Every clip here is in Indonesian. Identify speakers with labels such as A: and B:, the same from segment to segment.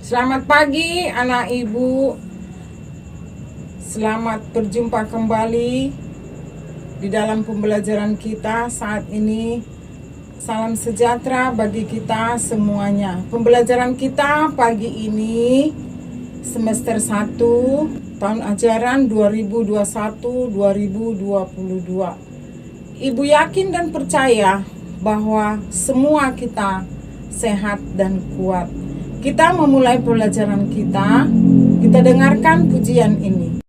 A: Selamat pagi anak ibu. Selamat berjumpa kembali di dalam pembelajaran kita saat ini. Salam sejahtera bagi kita semuanya. Pembelajaran kita pagi ini semester 1 tahun ajaran 2021-2022. Ibu yakin dan percaya bahwa semua kita sehat dan kuat. Kita memulai pelajaran kita dengarkan pujian ini.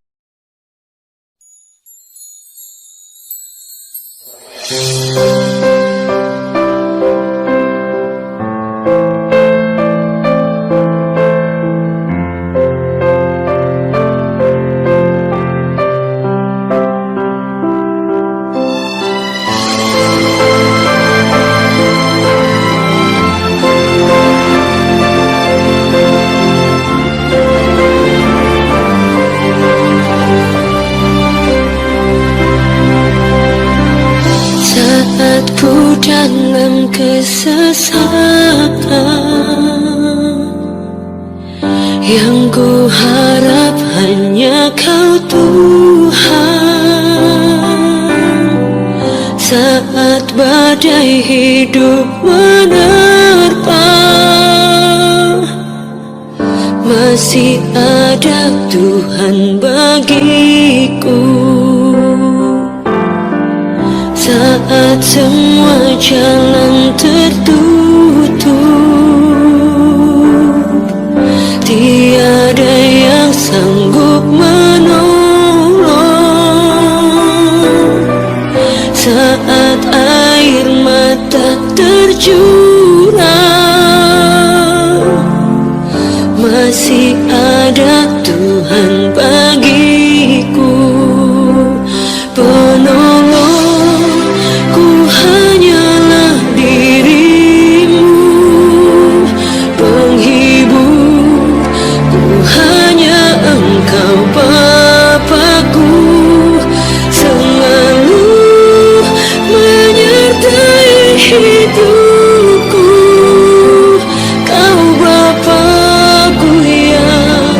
B: Dalam kesesatan, yang ku harap hanya Kau Tuhan. Saat badai hidup menerpa, masih ada Tuhan bagiku. Saat semua jalan tertutup, tiada yang sanggup menolong. Saat air mata tercurah, masih ada Tuhan bagiku. Penolong hanyalah dirimu, penghibur ku hanya Engkau Bapa-Ku, selalu menyertai hidupku. Kau Bapa-Ku yang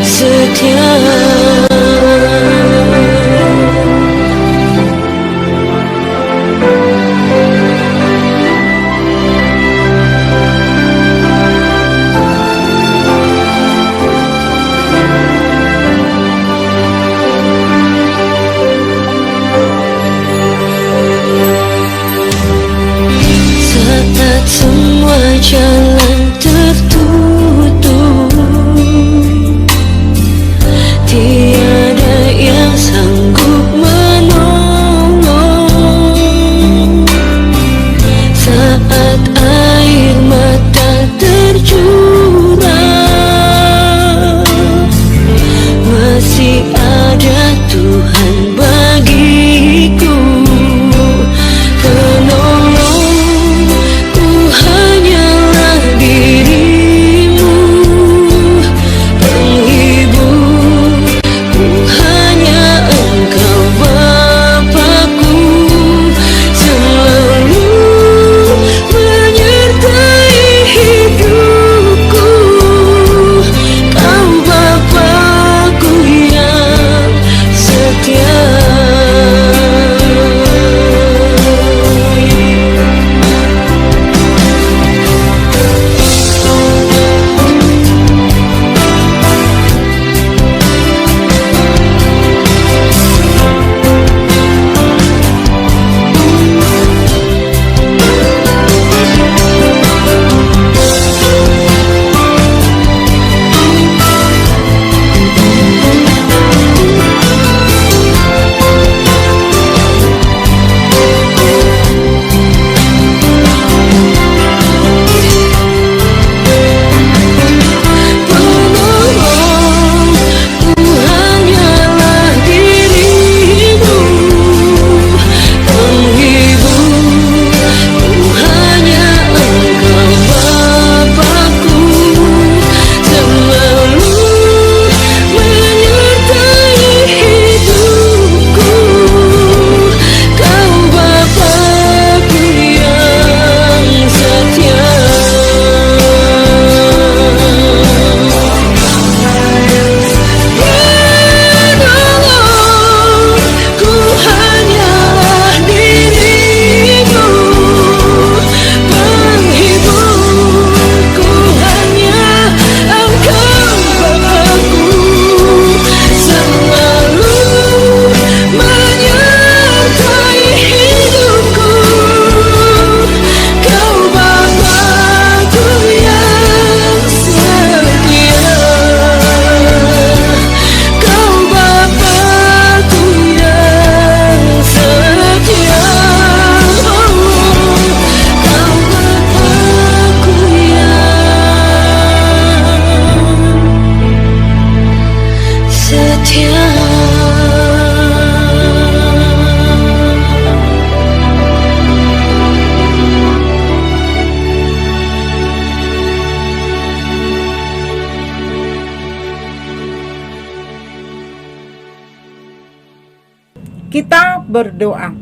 B: setia. Semua jalan tertutup, tiada yang sanggup menolong. Saat air mata tercurah, masih ada Tuhan bagiku. Hidupku
A: Kita berdoa.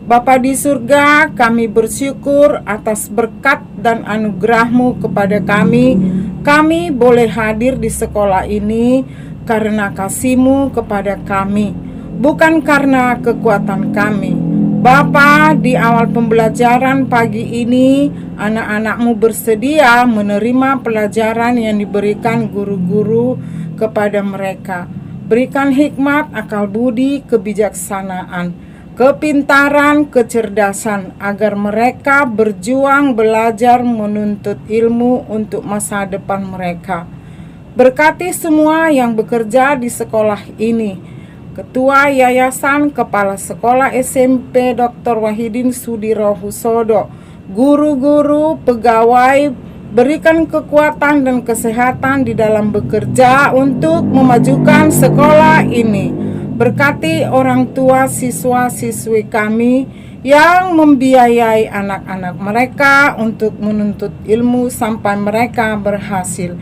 A: Bapa di surga, kami bersyukur atas berkat dan anugerah-Mu kepada kami. Kami boleh hadir di sekolah ini karena kasih-Mu kepada kami, bukan karena kekuatan kami. Bapa, di awal pembelajaran pagi ini, anak-anak-Mu bersedia menerima pelajaran yang diberikan guru-guru kepada mereka. Berikan hikmat, akal budi, kebijaksanaan, kepintaran, kecerdasan, agar mereka berjuang belajar menuntut ilmu untuk masa depan mereka. Berkati semua yang bekerja di sekolah ini, Ketua Yayasan, Kepala Sekolah SMP Dr. Wahidin Sudirohusodo, guru-guru, pegawai, berikan kekuatan dan kesehatan di dalam bekerja untuk memajukan sekolah ini. Berkati orang tua siswa-siswi kami yang membiayai anak-anak mereka untuk menuntut ilmu sampai mereka berhasil.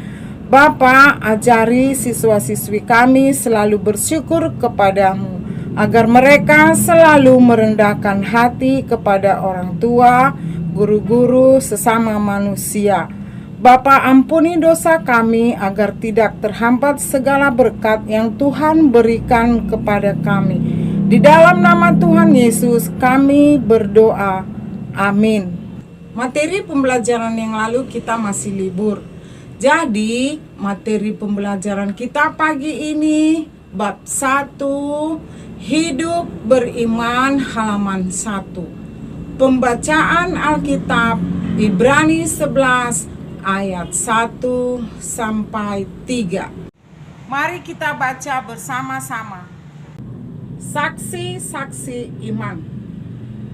A: Bapa, ajari siswa-siswi kami selalu bersyukur kepadamu, agar mereka selalu merendahkan hati kepada orang tua, guru-guru, sesama manusia. Bapa, ampuni dosa kami agar tidak terhambat segala berkat yang Tuhan berikan kepada kami. Di dalam nama Tuhan Yesus kami berdoa. Amin. Materi pembelajaran yang lalu kita masih libur. Jadi, materi pembelajaran kita pagi ini bab 1, hidup beriman, halaman 1. Pembacaan Alkitab Ibrani 11 ayat 1 sampai 3. Mari kita baca bersama-sama. Saksi-saksi iman.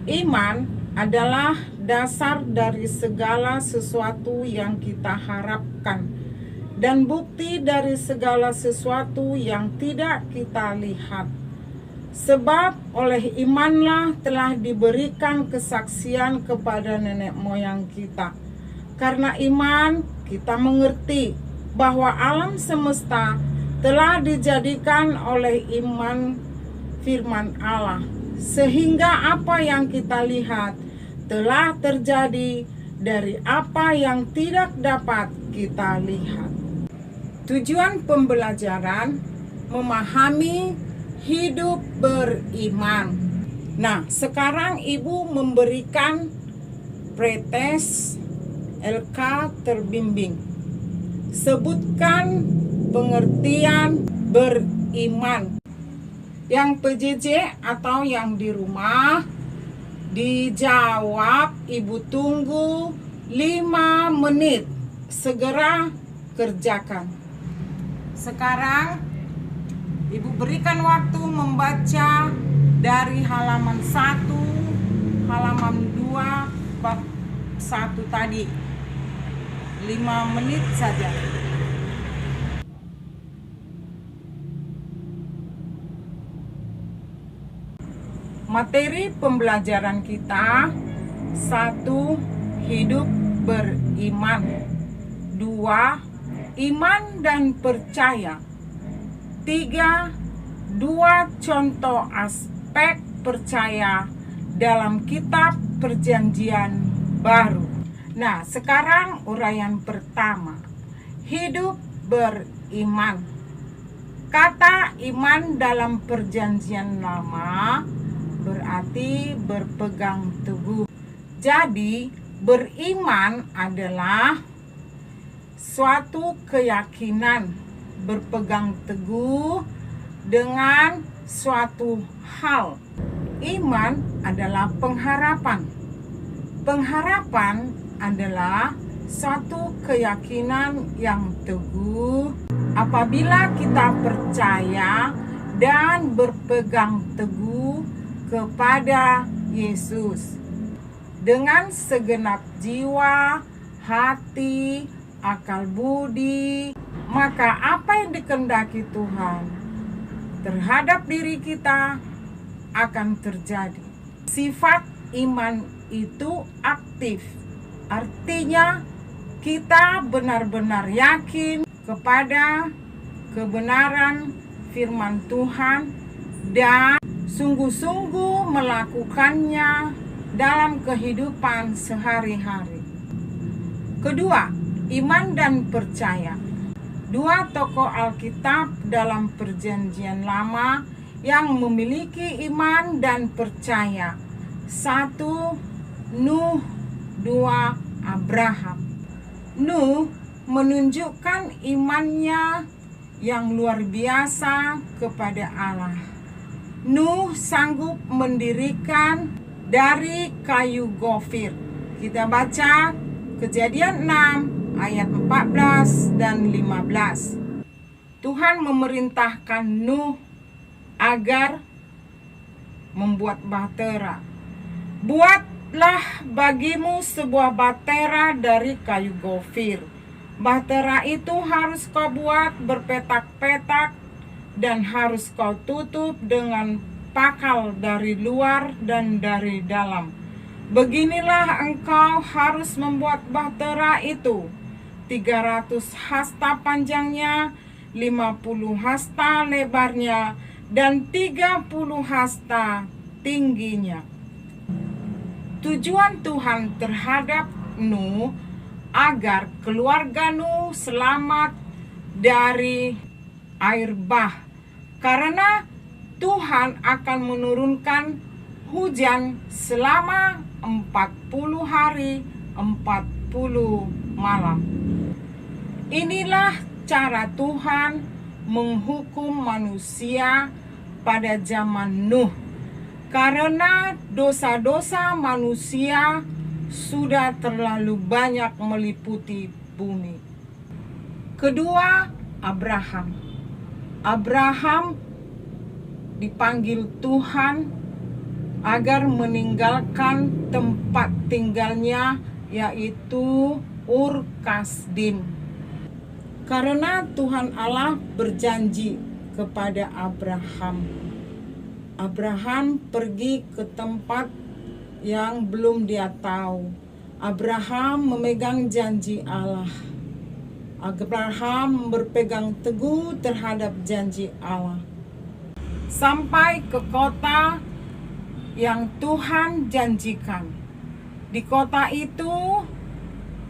A: Iman adalah dasar dari segala sesuatu yang kita harapkan dan bukti dari segala sesuatu yang tidak kita lihat. Sebab oleh imanlah telah diberikan kesaksian kepada nenek moyang kita. Karena iman kita mengerti bahwa alam semesta telah dijadikan oleh iman firman Allah, sehingga apa yang kita lihat telah terjadi dari apa yang tidak dapat kita lihat. Tujuan pembelajaran memahami hidup beriman. Nah, sekarang Ibu memberikan pretest LK terbimbing. Sebutkan pengertian beriman. Yang PJJ atau yang di rumah dijawab, Ibu tunggu 5 menit. Segera kerjakan. Sekarang Ibu berikan waktu membaca dari halaman 1, halaman 2, bab 1 tadi. 5 menit saja. Materi pembelajaran kita: 1. Hidup beriman. 2. Iman dan percaya. 3. 2 contoh aspek percaya dalam kitab Perjanjian Baru. Nah, sekarang uraian pertama. Hidup beriman. Kata iman dalam Perjanjian Lama berarti berpegang teguh. Jadi, beriman adalah suatu keyakinan, berpegang teguh dengan suatu hal. Iman adalah pengharapan. Pengharapan adalah suatu keyakinan yang teguh apabila kita percaya dan berpegang teguh kepada Yesus dengan segenap jiwa, hati, akal budi. Maka apa yang dikehendaki Tuhan terhadap diri kita akan terjadi. Sifat iman itu aktif, artinya kita benar-benar yakin kepada kebenaran firman Tuhan dan sungguh-sungguh melakukannya dalam kehidupan sehari-hari. Kedua, iman dan percaya. Dua tokoh Alkitab dalam Perjanjian Lama yang memiliki iman dan percaya. Satu, Nuh. Dua, Abraham. Nuh menunjukkan imannya yang luar biasa kepada Allah. Nuh sanggup mendirikan dari kayu gofir. Kita baca Kejadian 6 ayat 14 dan 15. Tuhan memerintahkan Nuh agar membuat bahtera. Buatlah bagimu sebuah bahtera dari kayu gofir. Bahtera itu harus kau buat berpetak-petak dan harus kau tutup dengan pakal dari luar dan dari dalam. Beginilah engkau harus membuat bahtera itu. 300 hasta panjangnya, 50 hasta lebarnya, dan 30 hasta tingginya. Tujuan Tuhan terhadap Nuh agar keluarga Nuh selamat dari air bah, karena Tuhan akan menurunkan hujan selama 40 hari 40 malam. Inilah cara Tuhan menghukum manusia pada zaman Nuh, karena dosa-dosa manusia sudah terlalu banyak meliputi bumi. Kedua, Abraham. Abraham dipanggil Tuhan agar meninggalkan tempat tinggalnya, yaitu Ur Kasdim, karena Tuhan Allah berjanji kepada Abraham. Abraham pergi ke tempat yang belum dia tahu. Abraham memegang janji Allah. Abraham berpegang teguh terhadap janji Allah sampai ke kota yang Tuhan janjikan. Di kota itu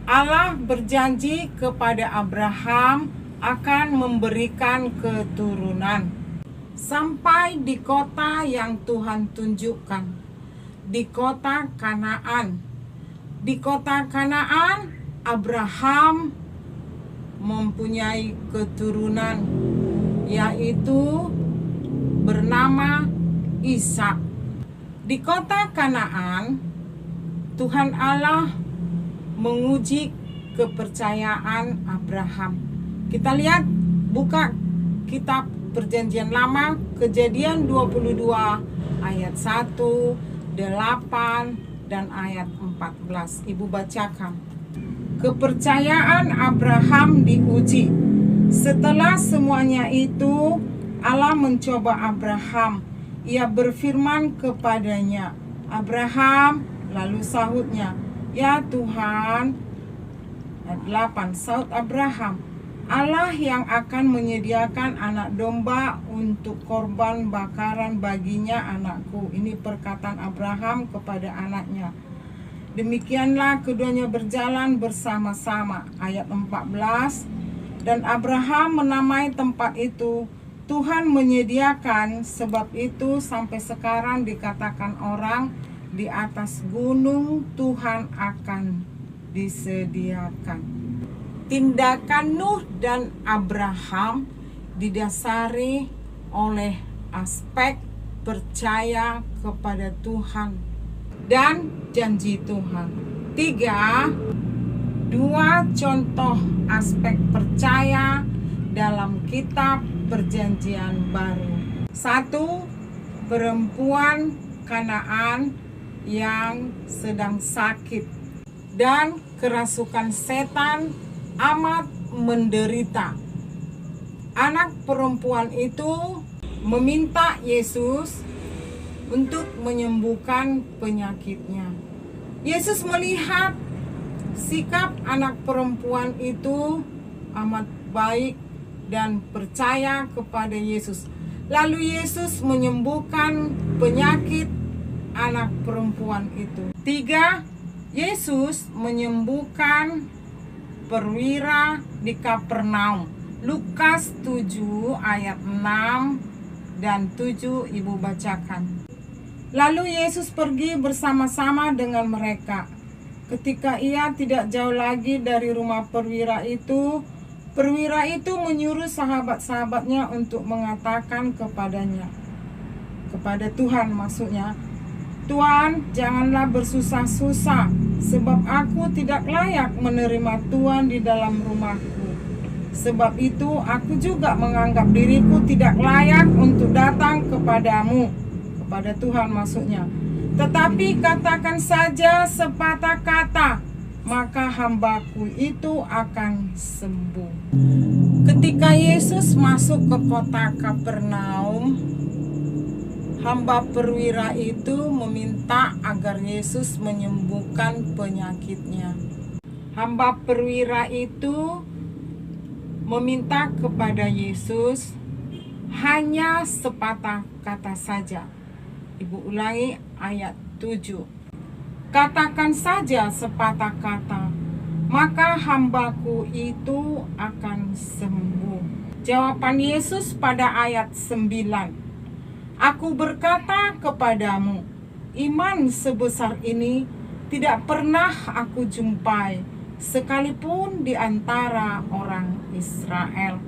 A: Allah berjanji kepada Abraham akan memberikan keturunan. Sampai di kota yang Tuhan tunjukkan, di kota Kanaan. Di kota Kanaan, Abraham mempunyai keturunan, yaitu bernama Ishak. Di kota Kanaan, Tuhan Allah menguji kepercayaan Abraham. Kita lihat, buka kitab Perjanjian Lama, Kejadian 22 ayat 1, 8 dan ayat 14. Ibu bacakan. Kepercayaan Abraham diuji. Setelah semuanya itu, Allah mencoba Abraham. Ia berfirman kepadanya, Abraham, lalu sahutnya, ya Tuhan. Ayat 8, sahut Abraham, Allah yang akan menyediakan anak domba untuk korban bakaran baginya anakku. Ini perkataan Abraham kepada anaknya. Demikianlah keduanya berjalan bersama-sama. Ayat 14, dan Abraham menamai tempat itu Tuhan menyediakan, sebab itu sampai sekarang dikatakan orang, di atas gunung Tuhan akan disediakan. Tindakan Nuh dan Abraham didasari oleh aspek percaya kepada Tuhan dan janji Tuhan. 3, 2 contoh aspek percaya dalam kitab Perjanjian Baru. 1, perempuan Kanaan yang sedang sakit dan kerasukan setan amat menderita. Anak perempuan itu meminta Yesus untuk menyembuhkan penyakitnya. Yesus melihat sikap anak perempuan itu amat baik dan percaya kepada Yesus. Lalu Yesus menyembuhkan penyakit anak perempuan itu. 3. Yesus menyembuhkan perwira di Kapernaum. Lukas 7 ayat 6 dan 7 Ibu bacakan. Lalu Yesus pergi bersama-sama dengan mereka. Ketika ia tidak jauh lagi dari rumah perwira itu menyuruh sahabat-sahabatnya untuk mengatakan kepada Tuhan maksudnya, Tuhan, janganlah bersusah-susah, sebab aku tidak layak menerima Tuhan di dalam rumahku. Sebab itu aku juga menganggap diriku tidak layak untuk datang kepadamu, kepada Tuhan maksudnya. Tetapi katakan saja sepatah kata, maka hambaku itu akan sembuh. Ketika Yesus masuk ke kota Kapernaum, hamba perwira itu meminta agar Yesus menyembuhkan penyakitnya. Hamba perwira itu meminta kepada Yesus hanya sepatah kata saja. Ibu ulangi ayat 7. Katakan saja sepatah kata, maka hambaku itu akan sembuh. Jawaban Yesus pada ayat 9. Aku berkata kepadamu, iman sebesar ini tidak pernah aku jumpai, sekalipun di antara orang Israel.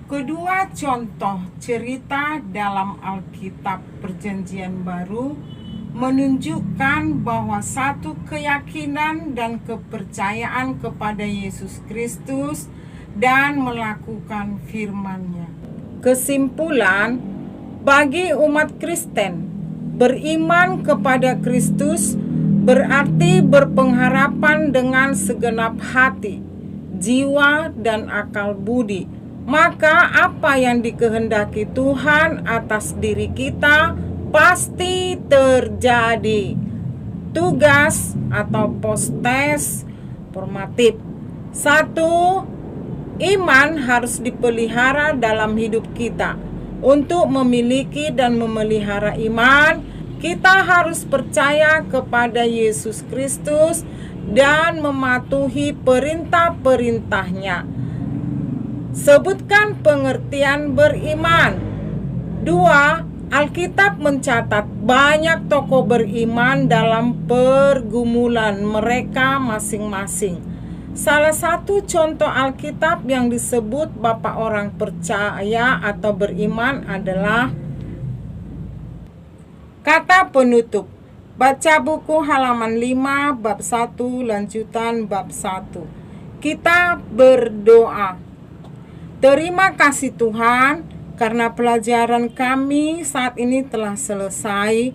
A: Kedua contoh cerita dalam Alkitab Perjanjian Baru menunjukkan bahwa satu keyakinan dan kepercayaan kepada Yesus Kristus dan melakukan firman-Nya. Kesimpulan, bagi umat Kristen, beriman kepada Kristus berarti berpengharapan dengan segenap hati, jiwa, dan akal budi. Maka apa yang dikehendaki Tuhan atas diri kita pasti terjadi. Tugas atau postes formatif. 1. Iman harus dipelihara dalam hidup kita. Untuk memiliki dan memelihara iman, kita harus percaya kepada Yesus Kristus dan mematuhi perintah-perintahnya. Sebutkan pengertian beriman. 2. Alkitab mencatat banyak tokoh beriman dalam pergumulan mereka masing-masing. Salah satu contoh Alkitab yang disebut Bapak orang percaya atau beriman adalah kata penutup. Baca buku halaman 5 bab 1 lanjutan bab 1. Kita berdoa. Terima kasih Tuhan karena pelajaran kami saat ini telah selesai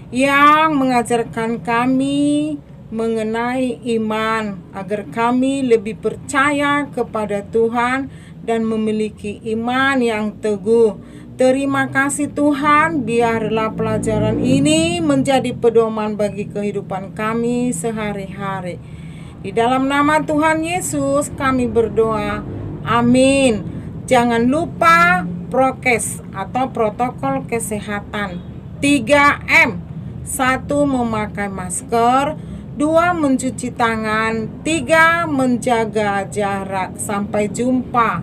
A: yang mengajarkan kami mengenai iman agar kami lebih percaya kepada Tuhan dan memiliki iman yang teguh. Terima kasih Tuhan, biarlah pelajaran ini menjadi pedoman bagi kehidupan kami sehari-hari. Di dalam nama Tuhan Yesus kami berdoa. Amin. Jangan lupa prokes atau protokol kesehatan. 3M. 1. Memakai masker. 2. Mencuci tangan. 3. Menjaga jarak. Sampai jumpa.